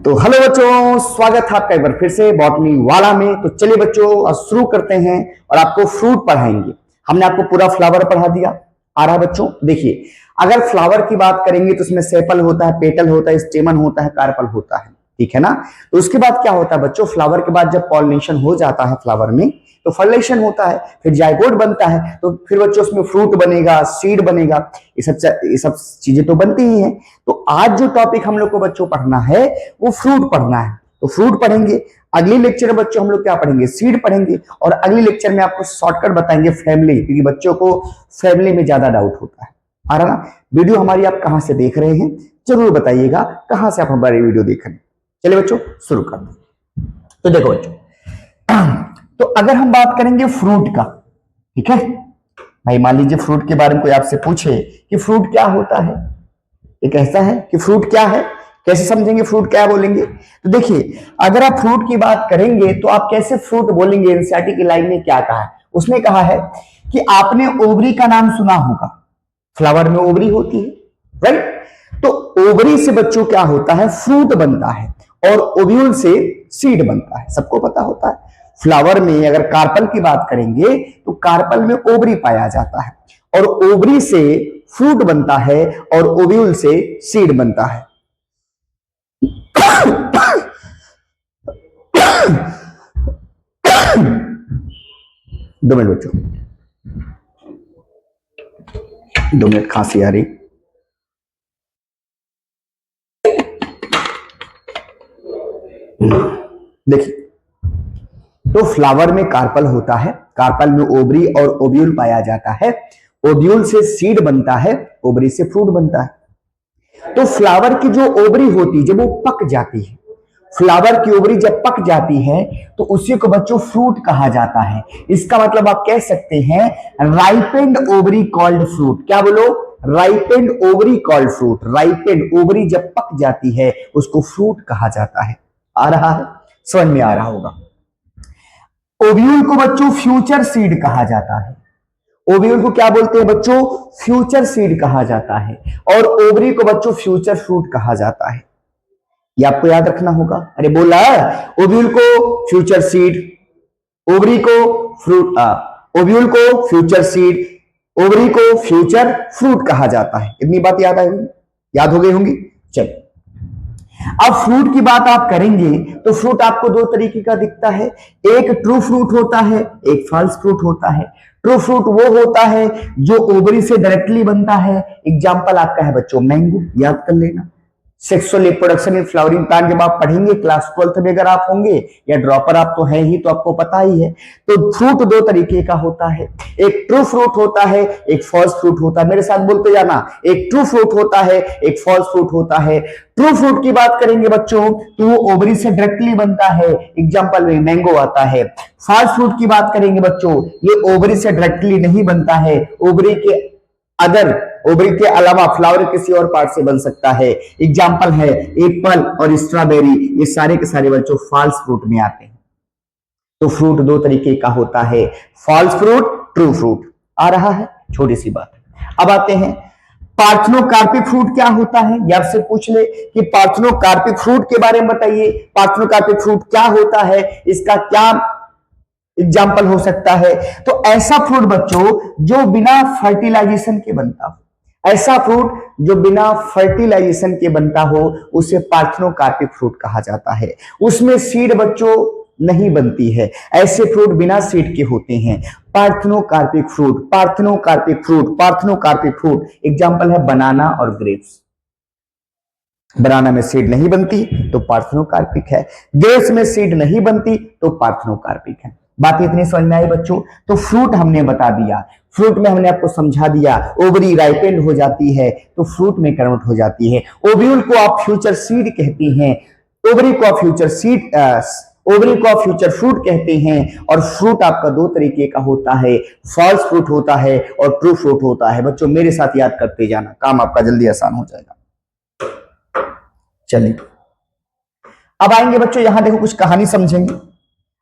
तो हेलो बच्चों, स्वागत है आपका एक बार फिर से बॉटनी वाला में। तो चलिए बच्चों शुरू करते हैं और आपको फ्रूट पढ़ाएंगे। हमने आपको पूरा फ्लावर पढ़ा दिया। आ रहा बच्चों, देखिए अगर फ्लावर की बात करेंगे तो उसमें सेपल होता है, पेटल होता है, स्टेमन होता है, कार्पल होता है, ठीक है ना। तो उसके बाद क्या होता है बच्चों, फ्लावर के बाद जब पॉलिनेशन हो जाता है फ्लावर में तो फॉलिनेशन होता है, फिर जाइगोट बनता है, तो फिर बच्चों उसमें फ्रूट बनेगा, सीड बनेगा, ये सब चीजें तो बनती ही हैं। तो आज जो टॉपिक हम लोग को बच्चों पढ़ना है वो फ्रूट पढ़ना है। तो फ्रूट पढ़ेंगे। अगली लेक्चर में बच्चों हम लोग क्या पढ़ेंगे, सीड पढ़ेंगे। और अगली लेक्चर में आपको शॉर्टकट बताएंगे फैमिली, क्योंकि बच्चों को फैमिली में ज्यादा डाउट होता है। आ रहा ना। वीडियो हमारी आप कहां से देख रहे हैं जरूर बताइएगा, कहां से आप हमारी वीडियो देख रहे हैं। चलिए बच्चों शुरू करते हैं। तो देखो बच्चों, तो अगर हम बात करेंगे फ्रूट का, ठीक है भाई, मान लीजिए फ्रूट के बारे में कोई आपसे पूछे कि फ्रूट क्या होता है, एक ऐसा है कि फ्रूट क्या है, कैसे समझेंगे फ्रूट क्या बोलेंगे। तो देखिए अगर आप फ्रूट की बात करेंगे तो आप कैसे फ्रूट बोलेंगे। एनसीईआरटी की लाइन में क्या कहा है, उसने कहा है कि आपने ओवरी का नाम सुना होगा, फ्लावर में ओवरी होती है, राइट। तो ओवरी से बच्चों क्या होता है, फ्रूट बनता है, और ओव्यूल से सीड बनता है, सबको पता होता है। फ्लावर में अगर कार्पल की बात करेंगे तो कार्पल में ओवरी पाया जाता है, और ओवरी से फ्रूट बनता है, और ओव्यूल से सीड बनता है। दो मिनट बच्चों, 2 मिनट, खांसी आ रही। देखिए तो फ्लावर में कार्पल होता है, कार्पल में ओवरी और ओव्यूल पाया जाता है, ओव्यूल से सीड बनता है, ओवरी से फ्रूट बनता है। तो फ्लावर की जो ओवरी होती है जब वो पक जाती है, फ्लावर की ओवरी जब पक जाती है तो उसी को बच्चों फ्रूट कहा जाता है। इसका मतलब आप कह सकते हैं राइपेंड ओवरी कॉल्ड फ्रूट। क्या बोलो, ripened ovary called fruit. Ripened ovary जब पक जाती है उसको फ्रूट कहा जाता है। आ रहा है, समझ में आ रहा होगा। ओव्यूल को बच्चों फ्यूचर सीड कहा जाता है। ओव्यूल को क्या बोलते हैं बच्चों, फ्यूचर सीड कहा जाता है, और ओवरी को बच्चों फ्यूचर फ्रूट कहा जाता है। ये आपको याद रखना होगा। अरे बोला, ओव्यूल को फ्यूचर सीड, ओवरी को फ्रूट, ओव्यूल को फ्यूचर सीड, ओवरी को फ्यूचर फ्रूट कहा जाता है। इतनी बात याद आएगी, याद हो गई होंगी। चलिए अब फ्रूट की बात आप करेंगे तो फ्रूट आपको 2 तरीके का दिखता है, एक ट्रू फ्रूट होता है, एक फॉल्स फ्रूट होता है। ट्रू फ्रूट वो होता है जो ओवरी से डायरेक्टली बनता है। एग्जांपल आपका है बच्चों मैंगो, याद कर लेना। Sexual reproduction in flowering plant जब आप पढ़ेंगे क्लास 12th में अगर आप होंगे, या ड्रॉपर आप तो है ही तो आपको पता ही है। तो फ्रूट 2 तरीके का होता है, एक ट्रू फ्रूट होता है, एक फॉल्स फ्रूट होता है। मेरे साथ बोलते जाना, एक ट्रू फ्रूट होता है, एक फॉल्स फ्रूट होता है। ट्रू फ्रूट की बात करेंगे बच्चों तो वो ओवरी से डायरेक्टली बनता है, एग्जांपल में मैंगो आता है। फॉल्स फ्रूट की बात करेंगे बच्चों, ये ओवरी से डायरेक्टली नहीं बनता है, ओवरी के ओवरी के अलावा फ्लावर किसी और पार्ट से बन सकता है। एग्जांपल है एप्पल और स्ट्रॉबेरी, ये सारे के सारे बच्चों फॉल्स फ्रूट में आते हैं। तो फ्रूट 2 तरीके का होता है, फॉल्स फ्रूट, ट्रू फ्रूट। आ रहा है, छोटी सी बात। अब आते हैं पार्थेनोकार्पिक फ्रूट क्या होता है। ये आपसे पूछ ले कि पार्थेनोकार्पिक फ्रूट के बारे में बताइए, पार्थेनोकार्पिक फ्रूट क्या होता है, इसका क्या एग्जाम्पल हो सकता है। तो ऐसा फ्रूट बच्चों जो बिना फर्टिलाइजेशन के बनता हो, ऐसा फ्रूट जो बिना फर्टिलाइजेशन के बनता हो उसे पार्थेनोकार्पिक फ्रूट कहा जाता है। उसमें सीड बच्चों नहीं बनती है, ऐसे फ्रूट बिना सीड के होते हैं। Parthenocarpic fruit, parthenocarpic fruit, parthenocarpic fruit. Example है बनाना और ग्रेप्स। बनाना में सीड नहीं बनती तो पार्थेनोकार्पिक है, ग्रेप्स में सीड नहीं बनती तो पार्थेनोकार्पिक है। बात इतनी समझ में आई बच्चों। तो फ्रूट हमने बता दिया, फ्रूट में हमने आपको समझा दिया, ओवरी राइपेंड हो जाती है तो फ्रूट में कन्वर्ट हो जाती है। ओव्यूल को आप फ्यूचर सीड कहते हैं, ओवरी को आप फ्यूचर सीड, ओवरी को आप फ्यूचर फ्रूट कहते हैं। और फ्रूट आपका 2 तरीके का होता है, फॉल्स फ्रूट होता है और ट्रू फ्रूट होता है। बच्चों मेरे साथ याद करते जाना, काम आपका जल्दी आसान हो जाएगा। चलिए अब आएंगे बच्चों, यहां देखो कुछ कहानी समझेंगे,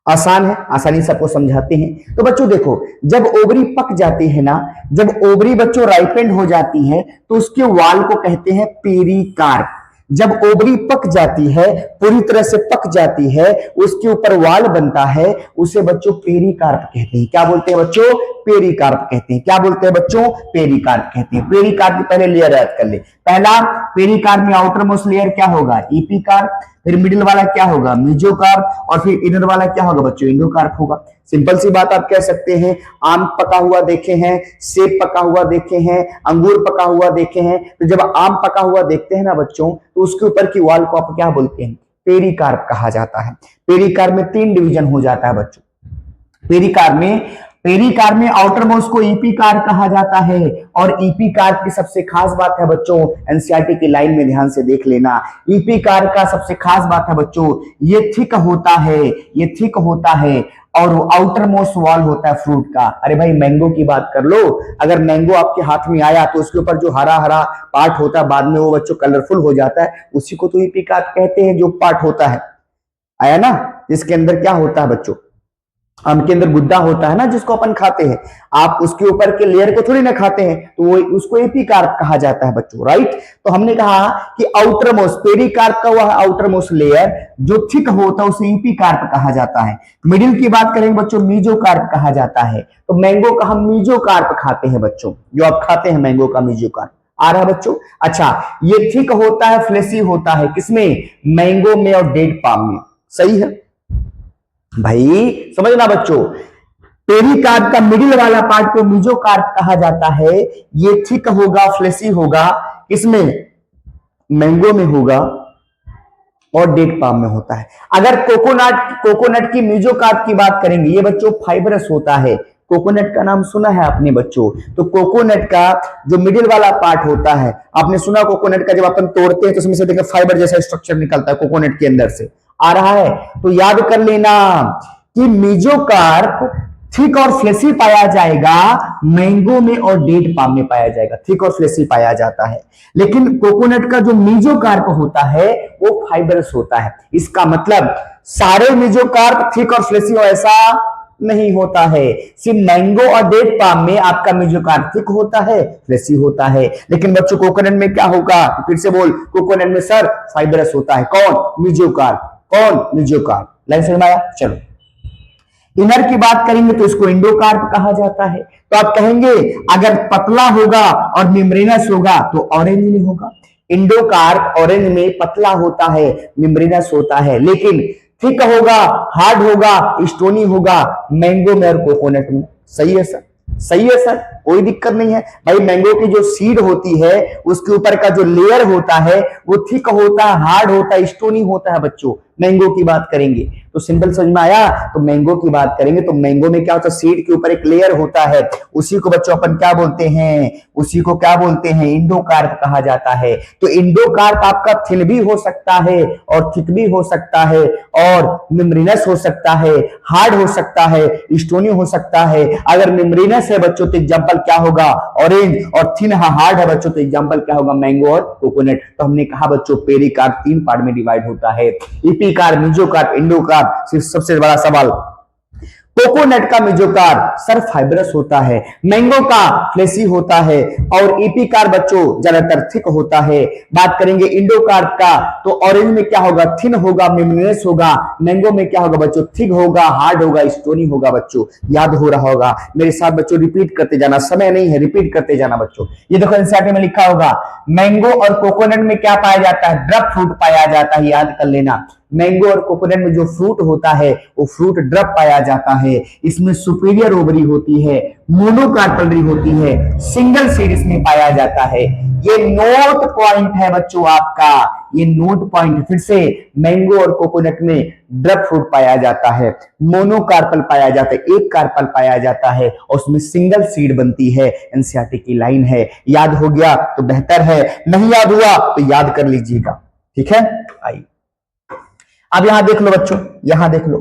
आसान है, आसानी से आपको समझाते हैं। तो बच्चों देखो, जब ओवरी पक जाती है ना, जब ओवरी बच्चों राइपेंड हो जाती है तो उसके वाल को कहते हैं पेरिकार्प। जब ओवरी पक जाती है, पूरी तरह से पक जाती है, उसके ऊपर वाल बनता है, उसे बच्चों पेरिकार्प कहते हैं। क्या बोलते हैं बच्चों? पेरिकार्प कहते हैं। क्या बोलते हैं बच्चों? पेरिकार्प कहते हैं। पेरिकार्प की पहले लेयर याद कर ले। पहला पेरिकार्प में आउटर मोस्ट लेयर क्या होगा? इपिकार्प। फिर मिडिल वाला क्या होगा? मेसोकार्प। और फिर इनर वाला क्या होगा बच्चों? एंडोकार्प होगा। सिंपल सी बात आप कह सकते हैं, आम पका हुआ देखे हैं, सेब पका हुआ देखे हैं, अंगूर पका हुआ देखे हैं। तो जब आम पका हुआ देखते हैं ना बच्चों, तो उसके ऊपर की वॉल को आप क्या बोलते हैं? पेरिकार्प कहा जाता है। पेरिकार्प में 3 डिवीजन हो जाता है बच्चों। पेरिकार्प में आउटर मोस्ट को इपिकार्प कहा जाता है। और इपिकार्प की सबसे खास बात है बच्चों, एनसीईआरटी की लाइन में ध्यान से देख लेना, इपिकार्प का सबसे खास बात है बच्चों, ये थिक होता है, ये थिक होता है और आउटर मोस्ट वॉल होता है फ्रूट का। अरे भाई मैंगो की बात कर लो, अगर मैंगो आपके हाथ में आया तो उसके ऊपर जो हरा हरा पार्ट होता है, बाद में वो बच्चों कलरफुल हो जाता है, उसी को तो इपिकार्प कहते हैं। जो पार्ट होता है, आया ना, जिसके अंदर क्या होता है बच्चों? आम के अंदर गुद्दा होता है ना, जिसको अपन खाते हैं। आप उसके ऊपर के लेयर को थोड़ी ना खाते हैं, तो वो उसको एपिकार्प कहा जाता है बच्चों, राइट। तो हमने कहा कि आउटर मोस्ट, पेरिकार्प का वह आउटर मोस्ट लेयर जो थिक होता है उसे एपिकार्प कहा जाता है। मिडिल की बात करेंगे बच्चों, मेसोकार्प कहा जाता है। तो मैंगो का हम मेसोकार्प खाते हैं बच्चों, जो आप खाते हैं मैंगो का मेसोकार्प। आ रहा बच्चों? अच्छा, ये थिक होता है, फ्लेसी होता है, किसमें? मैंगो में और डेट पाम में। सही है भाई, समझना बच्चों। पेरिकार्प का मिडिल वाला पार्ट को मेसोकार्प कहा जाता है। ये थिक होगा, फ्लेसी होगा, किसमें? मैंगो में होगा और डेट पाम में होता है। अगर कोकोनट की मेसोकार्प की बात करेंगे, ये बच्चों फाइबरस होता है। कोकोनट का नाम सुना है आपने बच्चों? तो कोकोनट का जो मिडिल वाला पार्ट होता है, आपने सुना कोकोनट का जब अपन तोड़ते हैं तो उसमें से देखिए फाइबर जैसा स्ट्रक्चर निकलता है कोकोनट के अंदर से, आ रहा है। तो याद कर लेना कि मेसोकार्प थिक और फ्लेसी पाया जाएगा, मैंगो में और डेट पाम में पाया जाएगा, थिक और फ्लेसी पाया जाता है। लेकिन कोकोनट का जो मेसोकार्प होता है वो फाइबरस होता है। इसका मतलब सारे मेसोकार्प थिक और फ्लेसी ऐसा नहीं होता है, सिर्फ मैंगो और डेट पाम में आपका मेसोकार्प थिक होता है, फ्लेसी होता है। लेकिन बच्चों कोकोनट में क्या होगा? फिर से बोल, कोकोनट में सर फाइबरस होता है। कौन? मेसोकार्प। कौन? मेसोकार्प। लाइन समझ में आया? चलो, इनर की बात करेंगे तो इसको एंडोकार्प कहा जाता है। तो आप कहेंगे अगर पतला होगा और मेम्ब्रेनस होगा तो ऑरेंज में होगा। एंडोकार्प ऑरेंज में पतला होता है, मेम्ब्रेनस होता है, लेकिन थिक होगा, हार्ड होगा, स्टोनी होगा मैंगो में और कोकोनट में। सही है सर? सही है सर, कोई दिक्कत नहीं है भाई। मैंगो की जो सीड होती है उसके ऊपर का जो लेयर होता है वो थिक होता है, हार्ड होता है, स्टोनी होता है बच्चों। मैंगो की बात करेंगे तो सिंपल समझ में आया। तो मैंगो की बात करेंगे तो मैंगो में क्या होता है? सीड के ऊपर एक लेयर होता है, उसी को बच्चों अपन क्या बोलते हैं? उसी को क्या बोलते हैं? एंडोकार्प कहा जाता है। तो एंडोकार्प आपका थिन भी हो सकता है और थिक भी हो सकता है और मेम्ब्रेनस हो सकता है, हार्ड हो सकता है, स्टोनी हो सकता है। अगर मेम्ब्रेनस है बच्चों तो एग्जांपल क्या होगा? ऑरेंज। और थिन हार्ड है बच्चों तो एग्जांपल क्या होगा? मैंगो और कोकोनट। तो हमने कहा बच्चों पेरिकार्प 3 पार्ट में डिवाइड होता है, इपिकार्प, मेसोकार्प, एंडोकार्प। सबसे बड़ा सवाल, कोकोनट का मेसोकार्प सर फाइबरस होता है, मैंगो का फ्लेसी होता है और एपिकार्प बच्चों ज्यादातर थिक होता है। बात करेंगे इंडोकार्प का तो ऑरेंज में क्या होगा? थिन होगा, मेम्ब्रेनस होगा। मैंगो में क्या होगा बच्चों? थिक होगा, हार्ड होगा, स्टोनी होगा बच्चों। याद हो रहा होगा मेरे साथ बच्चों, रिपीट करते जाना, समय नहीं है, रिपीट करते जाना बच्चों। ये देखो एनसीईआरटी में लिखा होगा, मैंगो और कोकोनट में क्या पाया जाता है? ड्रप फ्रूट पाया जाता है। याद कर लेना, मैंगो और कोकोनट में जो फ्रूट होता है वो फ्रूट ड्रप पाया जाता है। इसमें सुपीरियर ओवरी होती है, मोनोकार्पलरी होती है, सिंगल सीड इसमें पाया जाता है। ये नोट पॉइंट है बच्चों आपका, ये नोट पॉइंट। फिर से मैंगो और कोकोनट में ड्रप फ्रूट पाया जाता है, मोनोकार्पल पाया जाता है, एक कार्पल पाया जाता है और उसमें सिंगल सीड बनती है। एनसीईआरटी की लाइन है। याद हो गया तो बेहतर है, नहीं याद हुआ तो याद कर लीजिएगा, ठीक है। आइए अब यहां देख लो बच्चों, यहां देख लो,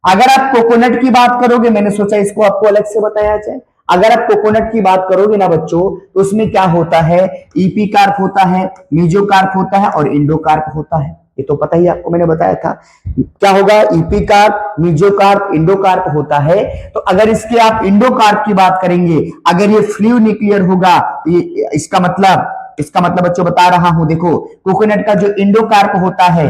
अगर आप कोकोनट की बात करोगे, मैंने सोचा इसको आपको अलग से बताया जाए। अगर आप कोकोनट की बात करोगे ना बच्चों तो उसमें क्या होता है? इपिकार्प होता है, मेसोकार्प होता है और एंडोकार्प होता है। ये तो पता ही आपको, मैंने बताया था क्या होगा? इपिकार्प, मेसोकार्प, एंडोकार्प होता है। तो अगर इसके आप एंडोकार्प की बात करेंगे, अगर ये फ्लू न्यूक्लियर होगा, इसका मतलब इसका मतलब बच्चों बता रहा हूं, देखो कोकोनट का जो इंडोकार्प होता है,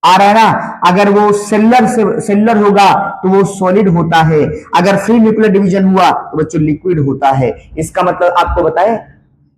आ रहा है ना, अगर वो सेलुलर होगा तो वो सॉलिड होता है, अगर फ्री न्यूक्लियर डिवीजन हुआ तो बच्चों लिक्विड होता है। इसका मतलब आपको बताएं,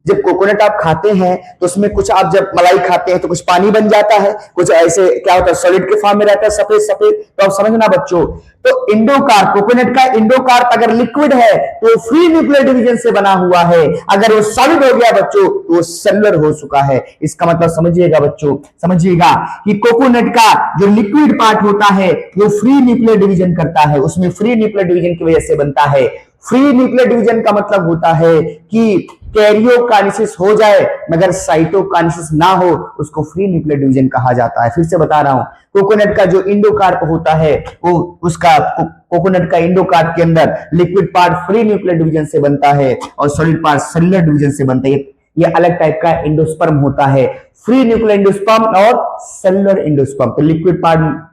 जब कोकोनट आप खाते हैं तो उसमें कुछ, आप जब मलाई खाते हैं तो कुछ पानी बन जाता है, कुछ ऐसे क्या होता है सॉलिड के फॉर्म में रहता है, सफेद सफेद, तो आप समझना बच्चों। तो इंडोकार्प, कोकोनट का इंडोकार्प अगर लिक्विड है तो फ्री न्यूक्लियर डिवीजन से बना हुआ है, अगर वो सॉलिड हो गया बच्चों तो वो सेलुलर हो चुका है। इसका मतलब समझिएगा बच्चों, समझिएगा कि कोकोनट का जो लिक्विड पार्ट होता है वो फ्री न्यूक्लियर डिवीजन करता है, उसमें फ्री न्यूक्लियर डिवीजन की वजह से बनता है। फ्री न्यूक्लियर डिवीजन का मतलब होता है कि कैरियोकाइनेसिस हो जाए मगर साइटोकाइनेसिस ना हो, उसको फ्री न्यूक्लियर डिवीजन कहा जाता है। फिर से बता रहा हूं, कोकोनट का जो इंडोकार्प होता है वो उसका कोकोनट का इंडोकार्प के अंदर liquid part free nuclear division से बनता है और सॉलिड पार्ट सेलुलर डिवीजन से बनता है। ये अलग टाइप का एंडोस्पर्म होता है, फ्री न्यूक्लियर एंडोस्पर्म और सेलुलर एंडोस्पर्म। तो लिक्विड पार्ट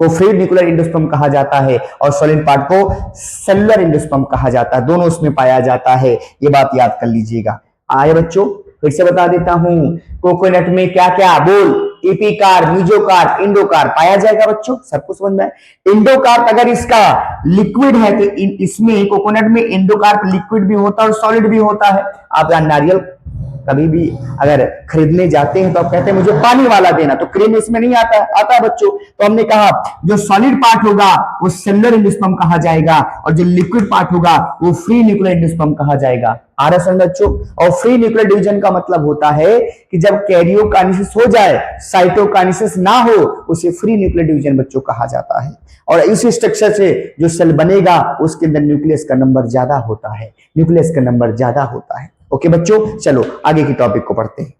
को फ्री न्यूक्लियर एंडोस्पर्म कहा जाता है और सॉलिड पार्ट को सेलुलर एंडोस्पर्म कहा जाता है, दोनों उसमें पाया जाता है। ये बात याद कर लीजिएगा। आए बच्चों, फिर से बता देता हूं, कोकोनट में क्या क्या बोल, एपिकार्प, मीजोकार्प, इंडोकार्प पाया जाएगा बच्चों, सबको समझ में। इंडोकार्प अगर इसका लिक्विड है तो इसमें कोकोनट में इंडोकार्प लिक्विड भी होता है और सॉलिड भी होता है। आप नारियल कभी भी अगर खरीदने जाते हैं तो आप कहते हैं मुझे पानी वाला देना, तो क्रीम इसमें नहीं आता, आता है बच्चों। तो हमने कहा जो सॉलिड पार्ट होगा वो सेलुलर एंडोस्पर्म कहा जाएगा और जो लिक्विड पार्ट होगा वो फ्री न्यूक्लियर एंडोस्पर्म कहा जाएगा। आ रहा समझ बच्चों। और फ्री न्यूक्लियर डिवीजन का मतलब होता है कि जब कैरियोकाइनेसिस हो जाए, साइटोकाइनेसिस ना हो, उसे फ्री न्यूक्लियर डिवीजन बच्चों कहा जाता है। और इसी स्ट्रक्चर से जो सेल बनेगा उसके अंदर न्यूक्लियस का नंबर ज्यादा होता है, न्यूक्लियस का नंबर ज्यादा होता है। ओके बच्चों, चलो आगे की टॉपिक को पढ़ते हैं।